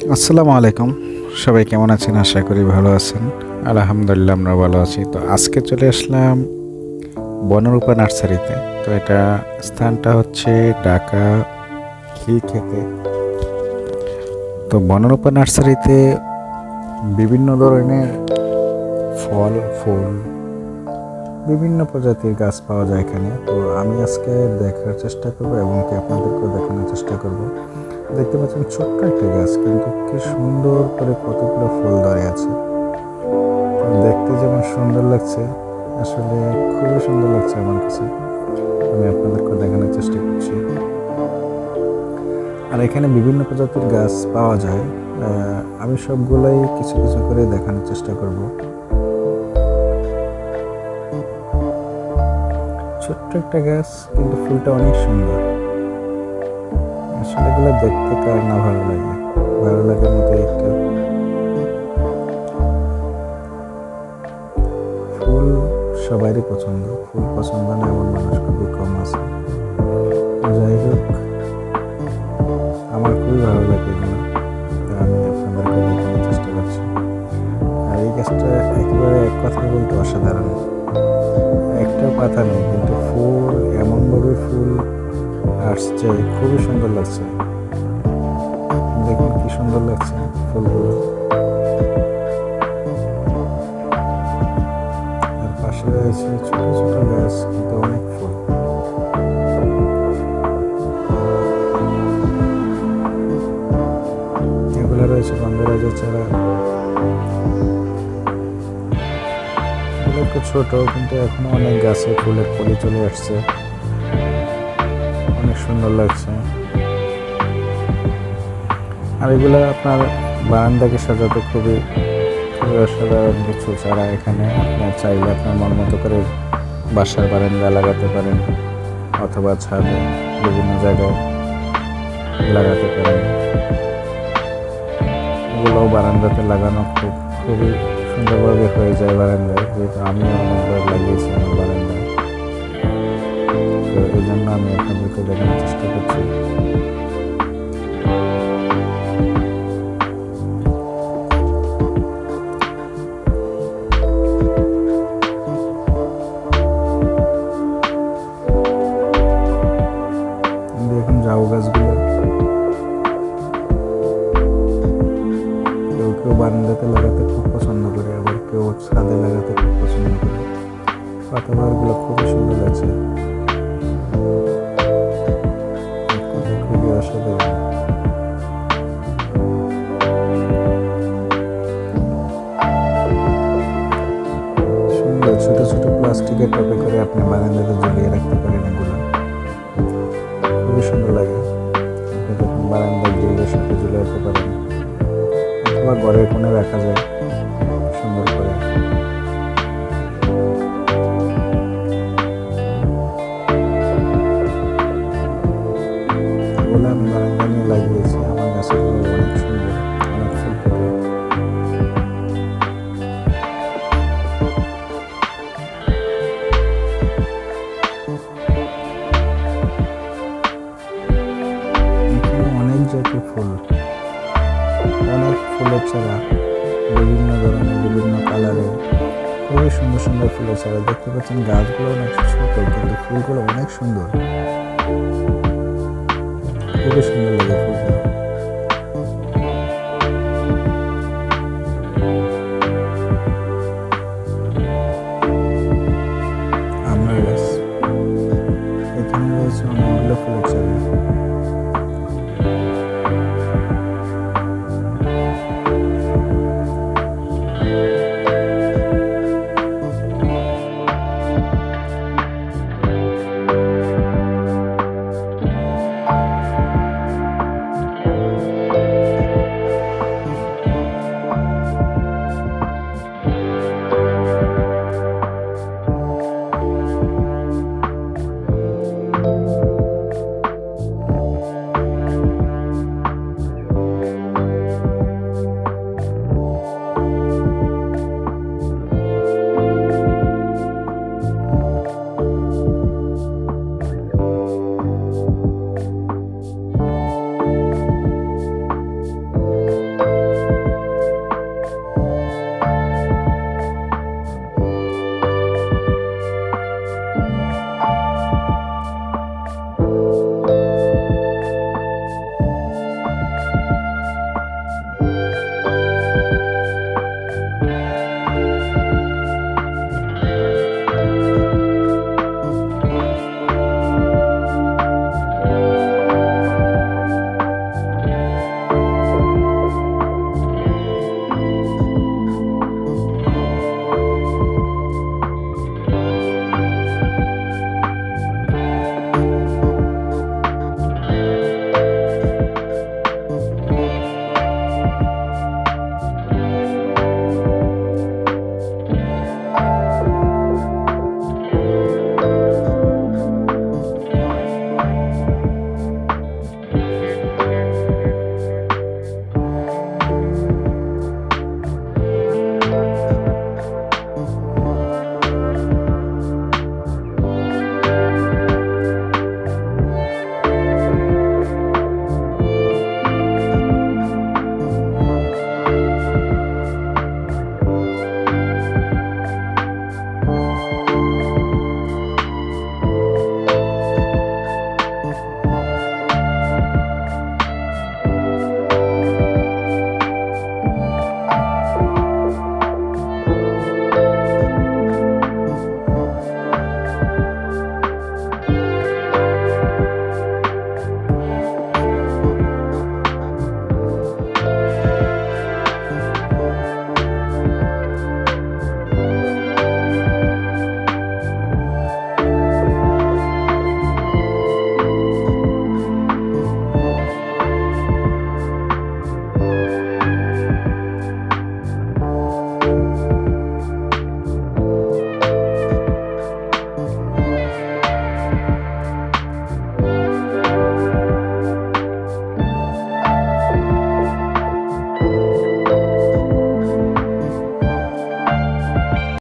আসসালামু আলাইকুম। সবাই কেমন আছেন? আশা করি ভালো আছেন। আলহামদুলিল্লাহ আমরা ভালো আছি। তো আজকে চলে আসলাম বনরূপা নার্সারিতে। তো এটা স্থানটা হচ্ছে ঢাকা খিলক্ষেতে। তো বনরূপা নার্সারিতে বিভিন্ন ধরনের ফল, ফুল, বিভিন্ন প্রজাতির গাছ পাওয়া যায় এখানে। তো আমি আজকে দেখার চেষ্টা করব এবং কি আপনাদেরকেও দেখানোর চেষ্টা করব। দেখতে পাচ্ছেন ছোট্ট একটা গাছ, কিন্তু কি সুন্দর করে কতগুলো ফুল ধরে আছে। দেখতে যেমন সুন্দর লাগছে, আসলে খুবই সুন্দর লাগছে আমার কাছে। আমি আপনাদেরকে দেখানোর চেষ্টা করছি। আর এখানে বিভিন্ন প্রজাতির গাছ পাওয়া যায়। আমি সবগুলোই কিছু কিছু করে দেখানোর চেষ্টা করব। ছোট্ট একটা গাছ, কিন্তু ফুলটা অনেক সুন্দর। আসলে এগুলো দেখতে কার না ভালো লাগে, ভালো লাগার মতো একটা ফুল। সবারই পছন্দ, ফুল পছন্দ না এমন মানুষ খুবই কম আছে। যাই হোক, আমার খুবই ভালো লাগে এগুলো। আমি আপনাদেরকে দেখানোর চেষ্টা করছি। আর এই গাছটা একেবারে এক কথায় বলতে অসাধারণ। একটাও পাতা নেই, কিন্তু ফুল এমনভাবে ফুল আসছে, খুবই সুন্দর লাগছে। দেখুন কি সুন্দর লাগছে ফুলগুলো। আর পাশে রয়েছে ছোট ছোট গাছ, কিন্তু অনেক ফুল। এগুলো রয়েছে গন্ধরাজের চারা। এগুলো একটু ছোট, কিন্তু এখনো অনেক গাছে ফুলের কলি চলে আসছে। অনেক সুন্দর লাগছে। আর এগুলো আপনার বারান্দাকে সাজাতে খুবই খুবই অসাধারণ কিছু চারা। এখানে আপনার চাইলে আপনার মন মতো করে বাসার বারান্দা লাগাতে পারেন, অথবা ছাদে বিভিন্ন জায়গায় লাগাতে পারেন। এগুলোও বারান্দাতে লাগানো খুবই সুন্দরভাবে হয়ে যায় বারান্দায়, যেহেতু আমিও অনেকবার লাগিয়েছি আমার বারান্দায়। তো এই জন্য আমি আপনাদেরকে দেখানোর চেষ্টা করছি। দেখুন জাউ গাছগুলো, কেউ কেউ বারান্দাতে লাগাতে খুব পছন্দ করে, আবার কেউ ছাদে লাগাতে খুব পছন্দ করে। পাতাবাহারগুলো খুবই সুন্দর লাগছে, খুবই অসাধারণ। সুন্দর ছোট ছোট প্লাস্টিকের টবে করে আপনি বারান্দাতে ঝুলিয়ে রাখতে পারেন। এগুলো খুবই সুন্দর লাগে। আপনি যখন বারান্দায় গ্রিলের সাথে ঝুলে রাখতে পারেন, অথবা ঘরের কোণে রাখা যায় সুন্দর করে। এগুলো আমি বারান্দা নিয়ে লাগিয়েছি। আমার গাছগুলো অনেক সুন্দর, অনেক ফুল ফোটে। এখানে অনেক জাতীয় ফুল, অনেক ফুলের চারা, বিভিন্ন ধরনের বিভিন্ন কালারের খুবই সুন্দর সুন্দর ফুলের চারা। দেখতে পাচ্ছেন গাছগুলো অনেক ছোট, কিন্তু ফুলগুলো অনেক সুন্দর, খুবই সুন্দর লাগে।